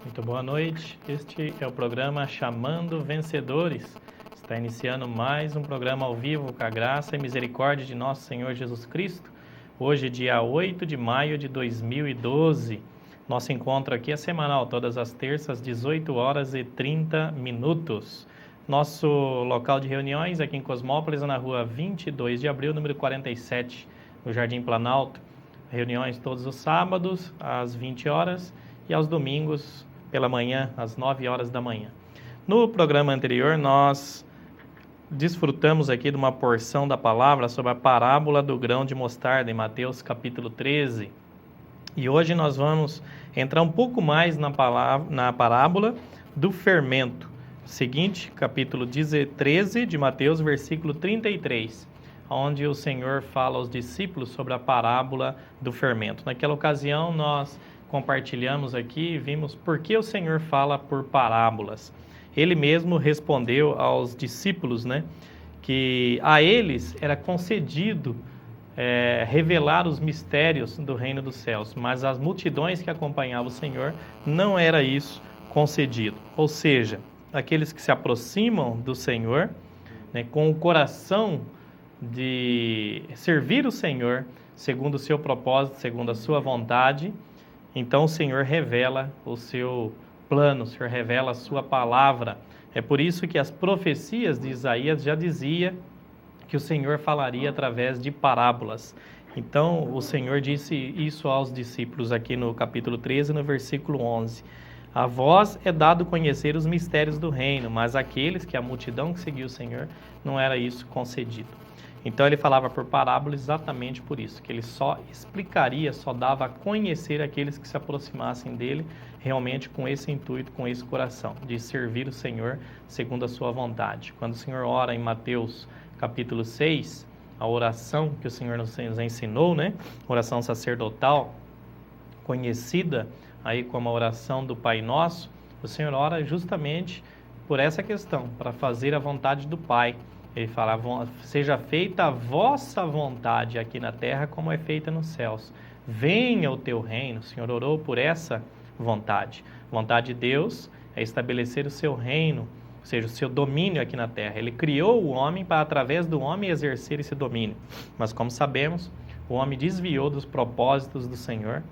Muito boa noite. Este é o programa Chamando Vencedores. Está iniciando mais um programa ao vivo com a graça e misericórdia de nosso Senhor Jesus Cristo. Hoje, dia 8 de maio de 2012. Nosso encontro aqui é semanal, todas as terças, 18 horas e 30 minutos. Nosso local de reuniões aqui em Cosmópolis, na rua 22 de abril, número 47, no Jardim Planalto. Reuniões todos os sábados, às 20 horas, e aos domingos, pela manhã, às 9 horas da manhã. No programa anterior, nós desfrutamos aqui de uma porção da palavra sobre a parábola do grão de mostarda, em Mateus capítulo 13. E hoje nós vamos entrar um pouco mais na parábola do fermento. Seguinte, capítulo 13 de Mateus, versículo 33, onde o Senhor fala aos discípulos sobre a parábola do fermento. Naquela ocasião, nós compartilhamos aqui e vimos por que o Senhor fala por parábolas. Ele mesmo respondeu aos discípulos, que a eles era concedido revelar os mistérios do reino dos céus, mas às multidões que acompanhavam o Senhor não era isso concedido. Ou seja, aqueles que se aproximam do Senhor, com o coração de servir o Senhor segundo o seu propósito, segundo a sua vontade, então o Senhor revela o seu plano, o Senhor revela a sua palavra. É por isso que as profecias de Isaías já dizia que o Senhor falaria através de parábolas. Então o Senhor disse isso aos discípulos aqui no capítulo 13, no versículo 11. A vós é dado conhecer os mistérios do reino, mas aqueles que a multidão que seguiu o Senhor, não era isso concedido. Então ele falava por parábola exatamente por isso, que ele só explicaria, só dava a conhecer aqueles que se aproximassem dele, realmente com esse intuito, com esse coração, de servir o Senhor segundo a sua vontade. Quando o Senhor ora em Mateus capítulo 6, a oração que o Senhor nos ensinou, oração sacerdotal, conhecida aí como a oração do Pai Nosso, o Senhor ora justamente por essa questão, para fazer a vontade do Pai. Ele fala, seja feita a vossa vontade aqui na terra como é feita nos céus. Venha o teu reino. O Senhor orou por essa vontade. A vontade de Deus é estabelecer o seu reino, ou seja, o seu domínio aqui na terra. Ele criou o homem para, através do homem, exercer esse domínio. Mas, como sabemos, o homem desviou dos propósitos do Senhor,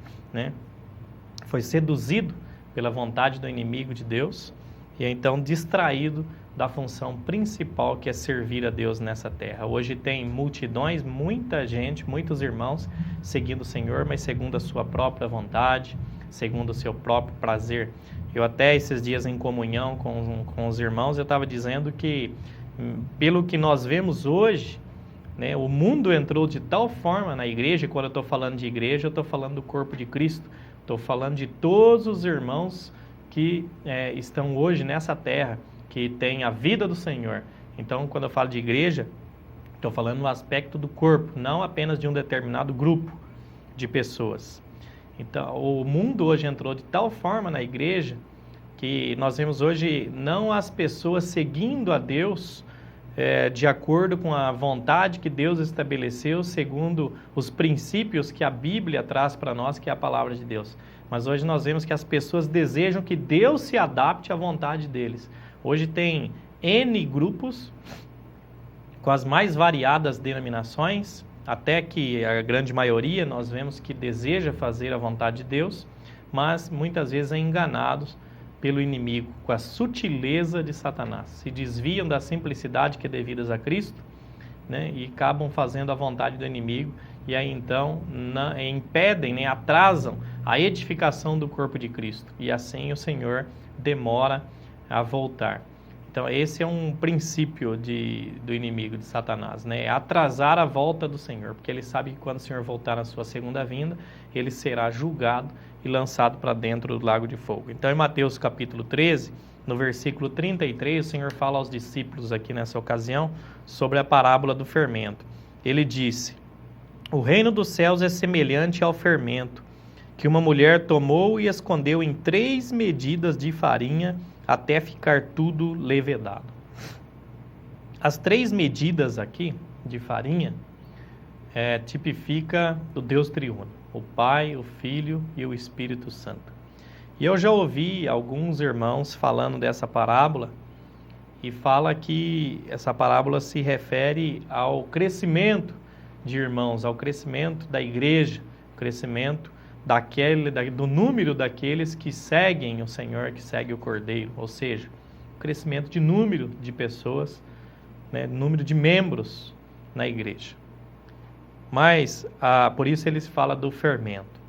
Foi seduzido pela vontade do inimigo de Deus e então distraído da função principal que é servir a Deus nessa terra. Hoje tem multidões, muita gente, muitos irmãos seguindo o Senhor, mas segundo a sua própria vontade, segundo o seu próprio prazer. Eu até esses dias em comunhão com os irmãos, eu estava dizendo que pelo que nós vemos hoje, o mundo entrou de tal forma na igreja, e quando eu estou falando de igreja, eu estou falando do corpo de Cristo, estou falando de todos os irmãos que estão hoje nessa terra, que têm a vida do Senhor. Então, quando eu falo de igreja, estou falando no aspecto do corpo, não apenas de um determinado grupo de pessoas. Então, o mundo hoje entrou de tal forma na igreja que nós vemos hoje não as pessoas seguindo a Deus de acordo com a vontade que Deus estabeleceu, segundo os princípios que a Bíblia traz para nós, que é a palavra de Deus. Mas hoje nós vemos que as pessoas desejam que Deus se adapte à vontade deles. Hoje tem N grupos, com as mais variadas denominações, até que a grande maioria nós vemos que deseja fazer a vontade de Deus, mas muitas vezes é enganados pelo inimigo, com a sutileza de Satanás. Se desviam da simplicidade que é devida a Cristo, e acabam fazendo a vontade do inimigo, e aí então impedem, atrasam a edificação do corpo de Cristo. E assim o Senhor demora a voltar. Então esse é um princípio do inimigo, de Satanás, é atrasar a volta do Senhor, porque ele sabe que quando o Senhor voltar na sua segunda vinda, ele será julgado e lançado para dentro do lago de fogo. Então em Mateus capítulo 13, no versículo 33, o Senhor fala aos discípulos aqui nessa ocasião sobre a parábola do fermento. Ele disse: o reino dos céus é semelhante ao fermento, que uma mulher tomou e escondeu em 3 medidas de farinha, até ficar tudo levedado. As 3 medidas aqui de farinha tipifica o Deus triuno, o Pai, o Filho e o Espírito Santo. E eu já ouvi alguns irmãos falando dessa parábola e fala que essa parábola se refere ao crescimento de irmãos, ao crescimento da igreja, crescimento do número daqueles que seguem o Senhor, que seguem o Cordeiro, ou seja, o crescimento de número de pessoas, né, número de membros na igreja. Mas, por isso ele fala do fermento.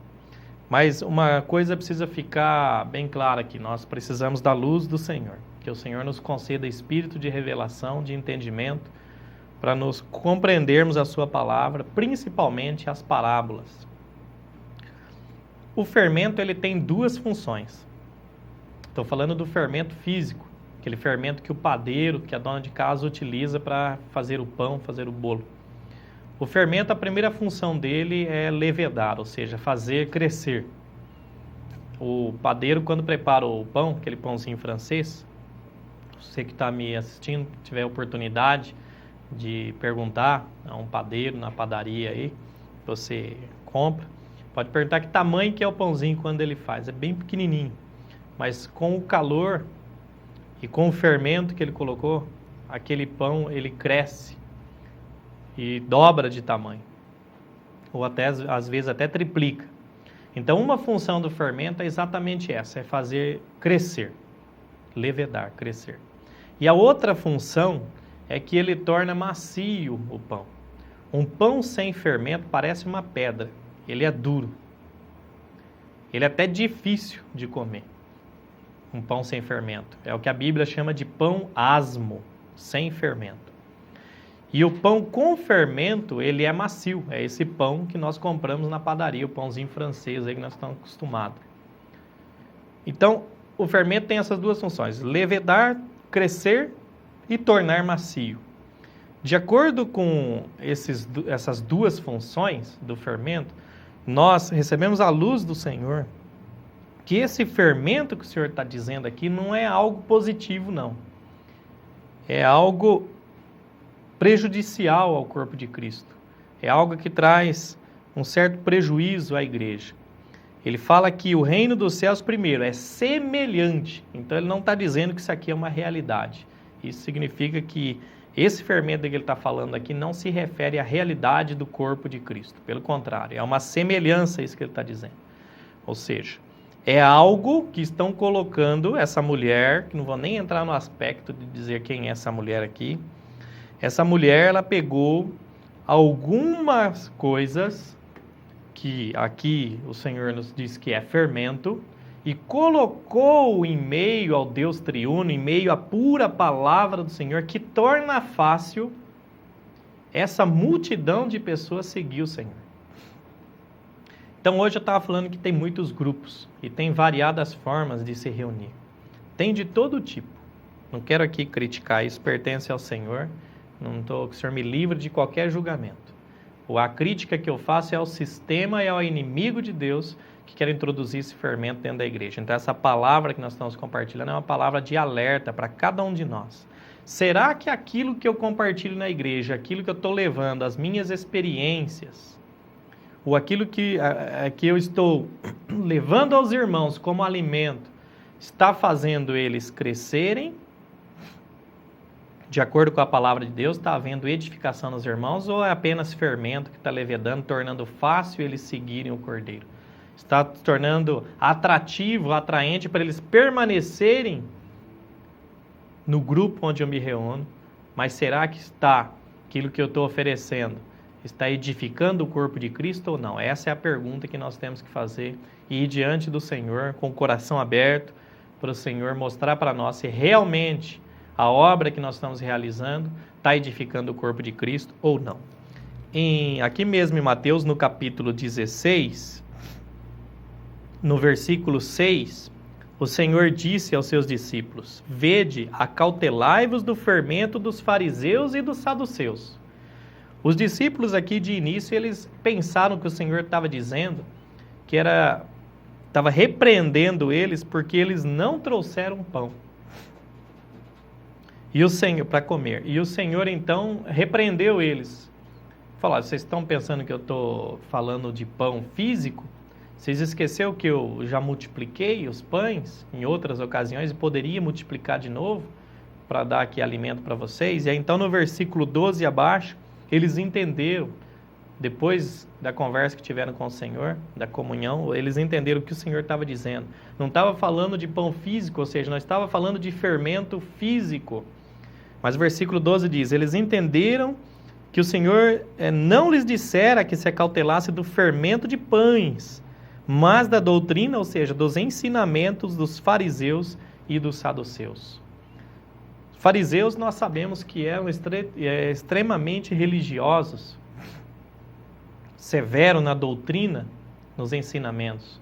Mas uma coisa precisa ficar bem clara aqui, nós precisamos da luz do Senhor, que o Senhor nos conceda espírito de revelação, de entendimento, para nos compreendermos a sua palavra, principalmente as parábolas. O fermento ele tem duas funções. Estou falando do fermento físico, aquele fermento que o padeiro, que a dona de casa utiliza para fazer o pão, fazer o bolo. O fermento, a primeira função dele é levedar, ou seja, fazer crescer. O padeiro, quando prepara o pão, aquele pãozinho francês, você que está me assistindo, tiver oportunidade de perguntar a um padeiro na padaria aí, você compra, pode perguntar que tamanho que é o pãozinho quando ele faz. É bem pequenininho, mas com o calor e com o fermento que ele colocou, aquele pão ele cresce e dobra de tamanho, ou até às vezes até triplica. Então uma função do fermento é exatamente essa, é fazer crescer, levedar, crescer. E a outra função é que ele torna macio o pão. Um pão sem fermento parece uma pedra, ele é duro, ele é até difícil de comer. Um pão sem fermento, é o que a Bíblia chama de pão asmo, sem fermento. E o pão com fermento, ele é macio. É esse pão que nós compramos na padaria, o pãozinho francês aí que nós estamos acostumados. Então, o fermento tem essas duas funções, levedar, crescer e tornar macio. De acordo com essas duas funções do fermento, nós recebemos a luz do Senhor, que esse fermento que o Senhor está dizendo aqui não é algo positivo, não. É algo prejudicial ao corpo de Cristo. É algo que traz um certo prejuízo à igreja. Ele fala que o reino dos céus, primeiro, é semelhante. Então, ele não está dizendo que isso aqui é uma realidade. Isso significa que esse fermento que ele está falando aqui não se refere à realidade do corpo de Cristo. Pelo contrário, é uma semelhança isso que ele está dizendo. Ou seja, é algo que estão colocando essa mulher, que não vou nem entrar no aspecto de dizer quem é essa mulher aqui. Essa mulher, ela pegou algumas coisas que aqui o Senhor nos diz que é fermento e colocou em meio ao Deus triuno, em meio à pura palavra do Senhor, que torna fácil essa multidão de pessoas seguir o Senhor. Então hoje eu estava falando que tem muitos grupos e tem variadas formas de se reunir. Tem de todo tipo. Não quero aqui criticar, isso pertence ao Senhor. Não estou, que o Senhor me livre de qualquer julgamento. A crítica que eu faço é ao sistema e ao inimigo de Deus que quer introduzir esse fermento dentro da igreja. Então essa palavra que nós estamos compartilhando é uma palavra de alerta para cada um de nós. Será que aquilo que eu compartilho na igreja, aquilo que eu estou levando, as minhas experiências, ou aquilo que eu estou levando aos irmãos como alimento, está fazendo eles crescerem de acordo com a palavra de Deus, está havendo edificação nos irmãos, ou é apenas fermento que está levedando, tornando fácil eles seguirem o Cordeiro? Está tornando atrativo, atraente para eles permanecerem no grupo onde eu me reúno, mas será que aquilo que eu estou oferecendo, está edificando o corpo de Cristo ou não? Essa é a pergunta que nós temos que fazer e ir diante do Senhor com o coração aberto para o Senhor mostrar para nós se realmente a obra que nós estamos realizando está edificando o corpo de Cristo ou não. Aqui mesmo em Mateus, no capítulo 16, no versículo 6, o Senhor disse aos seus discípulos: Vede, acautelai-vos do fermento dos fariseus e dos saduceus. Os discípulos aqui de início, eles pensaram que o Senhor estava dizendo que estava repreendendo eles porque eles não trouxeram pão. E o Senhor, para comer. E o Senhor, então, repreendeu eles. Falou: vocês estão pensando que eu estou falando de pão físico? Vocês esqueceram que eu já multipliquei os pães em outras ocasiões e poderia multiplicar de novo para dar aqui alimento para vocês? E aí, então no versículo 12 abaixo, eles entenderam, depois da conversa que tiveram com o Senhor, da comunhão, eles entenderam o que o Senhor estava dizendo. Não estava falando de pão físico, ou seja, não estava falando de fermento físico. Mas o versículo 12 diz, eles entenderam que o Senhor não lhes dissera que se acautelasse do fermento de pães, mas da doutrina, ou seja, dos ensinamentos dos fariseus e dos saduceus. Os fariseus nós sabemos que eram extremamente religiosos, severos na doutrina, nos ensinamentos.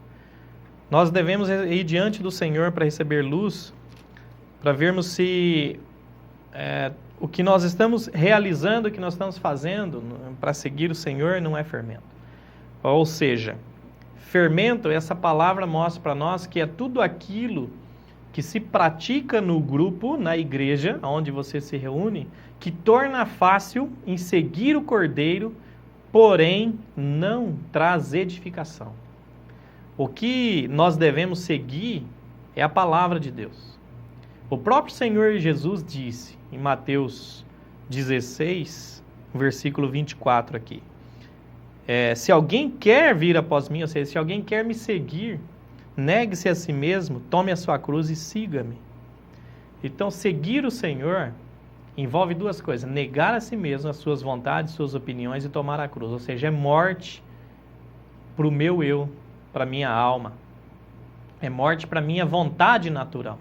Nós devemos ir diante do Senhor para receber luz, para vermos se o que nós estamos realizando, o que nós estamos fazendo para seguir o Senhor não é fermento. Ou seja, fermento, essa palavra mostra para nós que é tudo aquilo que se pratica no grupo, na igreja, onde você se reúne, que torna fácil em seguir o Cordeiro, porém não traz edificação. O que nós devemos seguir é a palavra de Deus. O próprio Senhor Jesus disse em Mateus 16, versículo 24 aqui, se alguém quer vir após mim, ou seja, se alguém quer me seguir, negue-se a si mesmo, tome a sua cruz e siga-me. Então, seguir o Senhor envolve duas coisas, negar a si mesmo as suas vontades, suas opiniões e tomar a cruz, ou seja, é morte para o meu eu, para a minha alma, é morte para a minha vontade natural.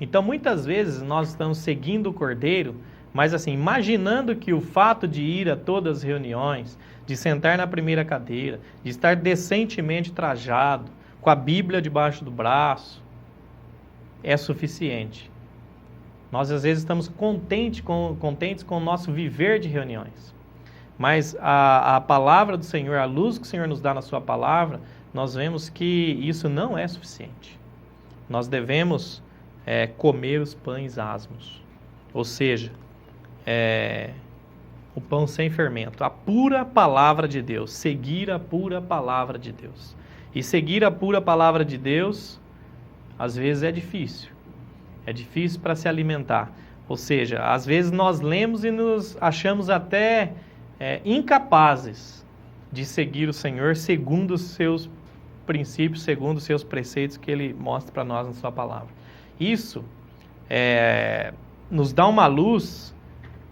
Então, muitas vezes nós estamos seguindo o Cordeiro, mas assim, imaginando que o fato de ir a todas as reuniões, de sentar na primeira cadeira, de estar decentemente trajado, com a Bíblia debaixo do braço, é suficiente. Nós às vezes estamos contentes com o nosso viver de reuniões. Mas a palavra do Senhor, a luz que o Senhor nos dá na sua palavra, nós vemos que isso não é suficiente. Nós devemos comer os pães asmos. Ou seja, o pão sem fermento. A pura palavra de Deus. Seguir a pura palavra de Deus. E seguir a pura palavra de Deus, às vezes é difícil. É difícil para se alimentar. Ou seja, às vezes nós lemos e nos achamos até incapazes de seguir o Senhor segundo os seus princípios, segundo os seus preceitos que Ele mostra para nós na sua palavra. Isso nos dá uma luz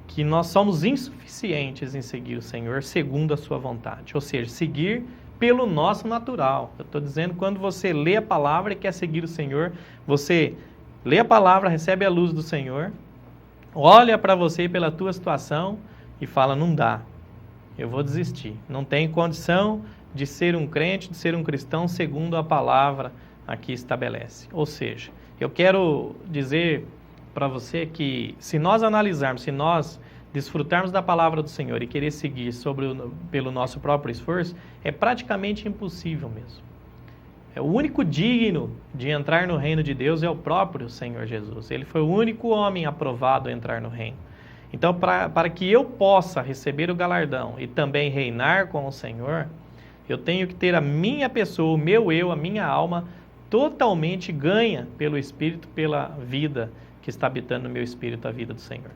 que nós somos insuficientes em seguir o Senhor segundo a sua vontade. Ou seja, seguir pelo nosso natural. Eu estou dizendo, quando você lê a palavra e quer seguir o Senhor, você lê a palavra, recebe a luz do Senhor, olha para você pela tua situação e fala, não dá, eu vou desistir. Não tem condição de ser um crente, de ser um cristão segundo a palavra aqui estabelece. Ou seja, eu quero dizer para você que se nós analisarmos, se nós desfrutarmos da palavra do Senhor e querer seguir pelo nosso próprio esforço, é praticamente impossível mesmo. O único digno de entrar no reino de Deus é o próprio Senhor Jesus. Ele foi o único homem aprovado a entrar no reino. Então, para que eu possa receber o galardão e também reinar com o Senhor, eu tenho que ter a minha pessoa, o meu eu, a minha alma, totalmente ganha pelo Espírito, pela vida que está habitando no meu Espírito, a vida do Senhor.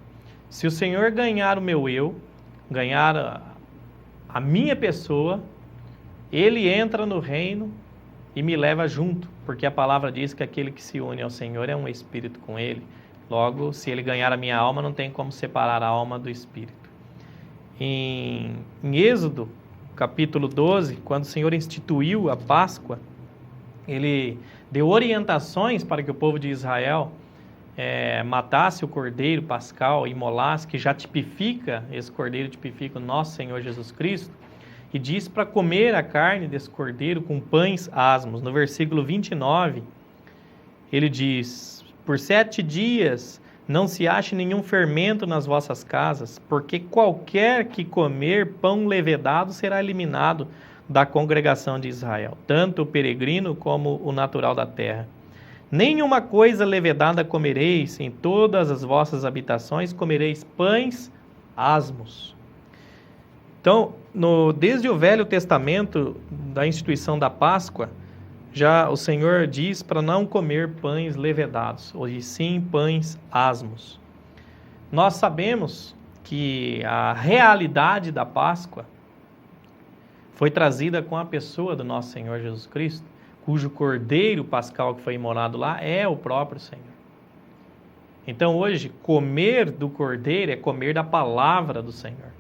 Se o Senhor ganhar o meu eu, ganhar a minha pessoa, Ele entra no reino e me leva junto, porque a palavra diz que aquele que se une ao Senhor é um espírito com Ele. Logo, se Ele ganhar a minha alma, não tem como separar a alma do espírito. Em Êxodo, capítulo 12, quando o Senhor instituiu a Páscoa, Ele deu orientações para que o povo de Israel matasse o cordeiro pascal, imolasse, que já tipifica, esse cordeiro tipifica o nosso Senhor Jesus Cristo, e diz para comer a carne desse cordeiro com pães asmos. No versículo 29, ele diz, por 7 dias não se ache nenhum fermento nas vossas casas, porque qualquer que comer pão levedado será eliminado da congregação de Israel, tanto o peregrino como o natural da terra. Nenhuma coisa levedada comereis, em todas as vossas habitações comereis pães asmos. Então, desde o Velho Testamento, da instituição da Páscoa, já o Senhor diz para não comer pães levedados, ou sim pães asmos. Nós sabemos que a realidade da Páscoa foi trazida com a pessoa do nosso Senhor Jesus Cristo, cujo cordeiro pascal que foi imolado lá é o próprio Senhor. Então hoje, comer do cordeiro é comer da palavra do Senhor.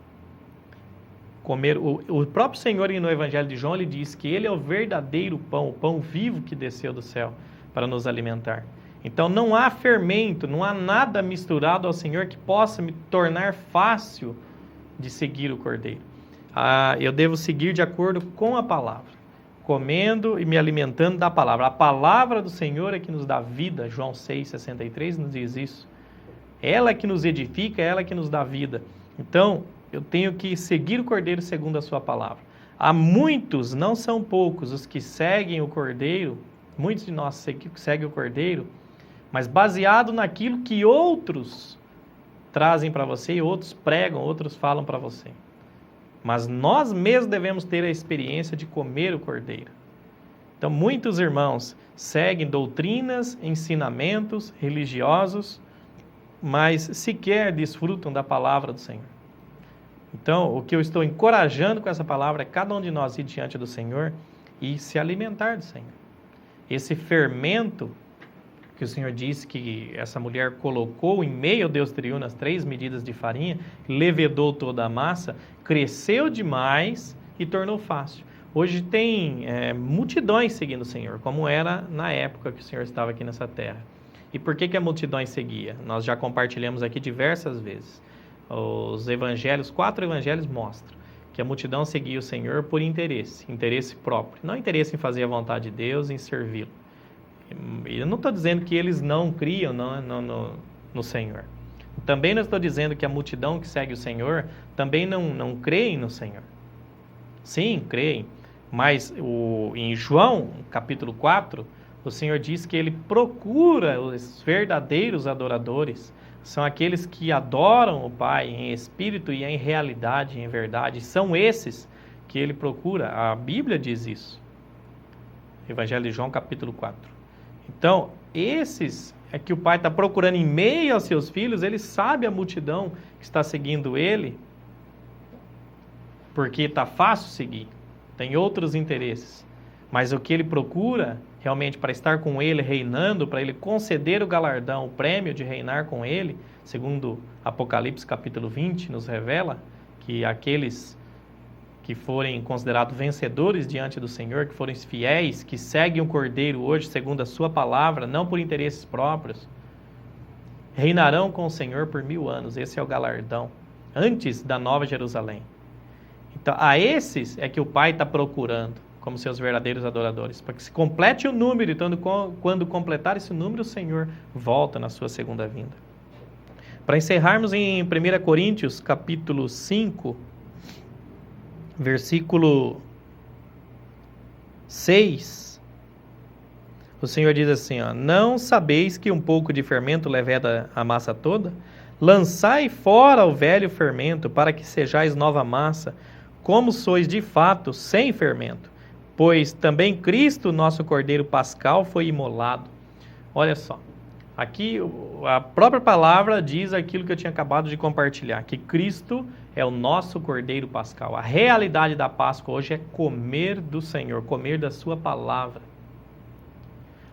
O próprio Senhor no Evangelho de João, ele diz que ele é o verdadeiro pão, o pão vivo que desceu do céu para nos alimentar. Então não há fermento, não há nada misturado ao Senhor que possa me tornar fácil de seguir o cordeiro. Eu devo seguir de acordo com a palavra, comendo e me alimentando da palavra. A palavra do Senhor é que nos dá vida, João 6,63 nos diz isso. Ela é que nos edifica, ela é que nos dá vida. Então, eu tenho que seguir o Cordeiro segundo a sua palavra. Há muitos, não são poucos, os que seguem o Cordeiro, muitos de nós seguem o Cordeiro, mas baseado naquilo que outros trazem para você, e outros pregam, outros falam para você. Mas nós mesmos devemos ter a experiência de comer o Cordeiro. Então, muitos irmãos seguem doutrinas, ensinamentos religiosos, mas sequer desfrutam da palavra do Senhor. Então, o que eu estou encorajando com essa palavra é cada um de nós ir diante do Senhor e se alimentar do Senhor. Esse fermento que o Senhor disse que essa mulher colocou em meio ao deuterium nas 3 medidas de farinha, levedou toda a massa, cresceu demais e tornou fácil. Hoje tem multidões seguindo o Senhor, como era na época que o Senhor estava aqui nessa terra. E por que a multidão seguia? Nós já compartilhamos aqui diversas vezes. Os evangelhos, 4 evangelhos mostram que a multidão seguia o Senhor por interesse próprio. Não interesse em fazer a vontade de Deus, em servi-lo. Eu não estou dizendo que eles não criam no Senhor. Também não estou dizendo que a multidão que segue o Senhor também não creem no Senhor. Sim, creem. Mas em João, capítulo 4, o Senhor diz que ele procura os verdadeiros adoradores. São aqueles que adoram o Pai em espírito e em realidade, em verdade. São esses que ele procura. A Bíblia diz isso. Evangelho de João, capítulo 4. Então, esses é que o Pai está procurando em meio aos seus filhos. Ele sabe a multidão que está seguindo ele, porque está fácil seguir. Tem outros interesses. Mas o que ele procura realmente para estar com ele reinando, para ele conceder o galardão, o prêmio de reinar com ele, segundo Apocalipse capítulo 20 nos revela que aqueles que forem considerados vencedores diante do Senhor, que forem fiéis, que seguem o Cordeiro hoje segundo a sua palavra, não por interesses próprios, reinarão com o Senhor por 1000 anos. Esse é o galardão, antes da Nova Jerusalém. Então, a esses é que o Pai está procurando como seus verdadeiros adoradores, para que se complete o número, e quando completar esse número, o Senhor volta na sua segunda vinda. Para encerrarmos em 1 Coríntios, capítulo 5, versículo 6, o Senhor diz assim, não sabeis que um pouco de fermento leveda a massa toda? Lançai fora o velho fermento, para que sejais nova massa, como sois de fato sem fermento. Pois também Cristo, nosso Cordeiro Pascal, foi imolado. Olha só, aqui a própria palavra diz aquilo que eu tinha acabado de compartilhar, que Cristo é o nosso Cordeiro Pascal. A realidade da Páscoa hoje é comer do Senhor, comer da sua palavra.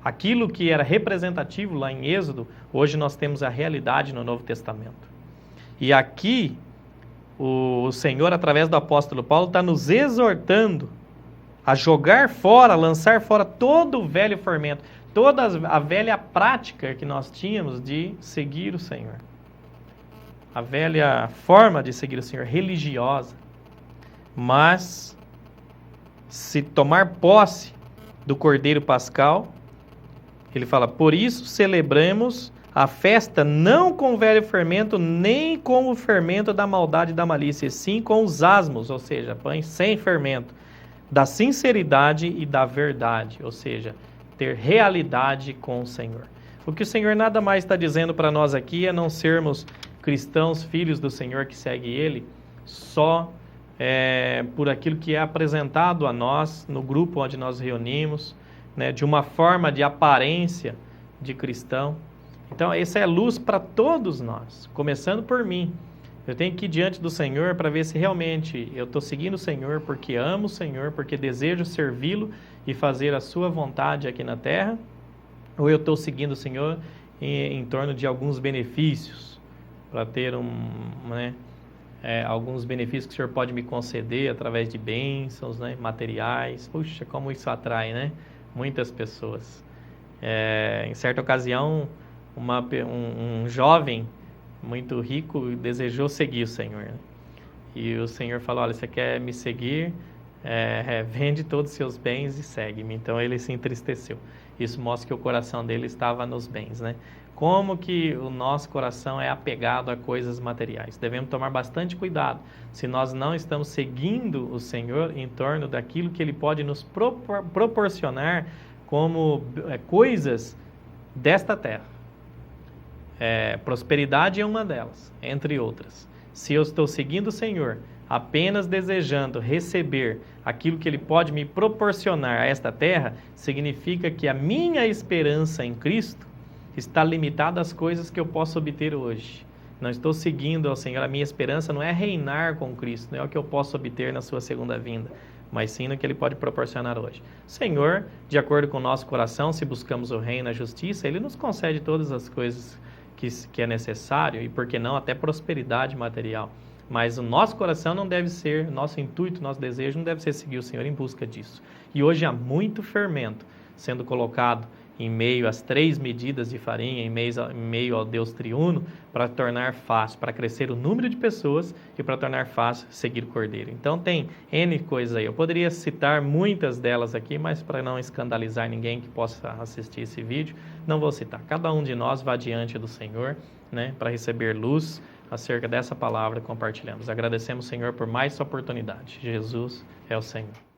Aquilo que era representativo lá em Êxodo, hoje nós temos a realidade no Novo Testamento. E aqui, o Senhor, através do apóstolo Paulo, está nos exortando a jogar fora, lançar fora todo o velho fermento, toda a velha prática que nós tínhamos de seguir o Senhor. A velha forma de seguir o Senhor, religiosa. Mas, se tomar posse do Cordeiro Pascal, ele fala, por isso celebremos a festa não com o velho fermento, nem com o fermento da maldade e da malícia, e sim com os asmos, ou seja, pães sem fermento, da sinceridade e da verdade, ou seja, ter realidade com o Senhor. O que o Senhor nada mais está dizendo para nós aqui é não sermos cristãos, filhos do Senhor que segue Ele, só por aquilo que é apresentado a nós no grupo onde nós reunimos, né, de uma forma de aparência de cristão. Então, essa é luz para todos nós, começando por mim. Eu tenho que ir diante do Senhor para ver se realmente eu estou seguindo o Senhor porque amo o Senhor, porque desejo servi-lo e fazer a sua vontade aqui na terra, ou eu estou seguindo o Senhor em torno de alguns benefícios, para ter alguns benefícios que o Senhor pode me conceder através de bênçãos, né, materiais. Puxa, como isso atrai, né, muitas pessoas. Em certa ocasião, um jovem muito rico desejou seguir o Senhor, né? E o Senhor falou: olha, você quer me seguir? Vende todos os seus bens e segue-me. Então ele se entristeceu. Isso mostra que o coração dele estava nos bens, né? Como que o nosso coração é apegado a coisas materiais? Devemos tomar bastante cuidado se nós não estamos seguindo o Senhor em torno daquilo que Ele pode nos proporcionar como coisas desta terra. Prosperidade é uma delas, entre outras. Se eu estou seguindo o Senhor apenas desejando receber aquilo que Ele pode me proporcionar a esta terra, significa que a minha esperança em Cristo está limitada às coisas que eu posso obter hoje. Não estou seguindo ao Senhor. A minha esperança não é reinar com Cristo, não é o que eu posso obter na sua segunda vinda, mas sim no que Ele pode proporcionar hoje. Senhor, de acordo com o nosso coração, se buscamos o reino e a justiça, Ele nos concede todas as coisas que é necessário, e por que não até prosperidade material. Mas o nosso coração não deve ser, nosso intuito, nosso desejo não deve ser seguir o Senhor em busca disso. E hoje há muito fermento sendo colocado em meio às 3 medidas de farinha, em meio ao Deus triuno, para tornar fácil, para crescer o número de pessoas e para tornar fácil seguir o Cordeiro. Então tem N coisas aí. Eu poderia citar muitas delas aqui, mas para não escandalizar ninguém que possa assistir esse vídeo, não vou citar. Cada um de nós vá diante do Senhor, né, para receber luz acerca dessa palavra que compartilhamos. Agradecemos, Senhor, por mais essa oportunidade. Jesus é o Senhor.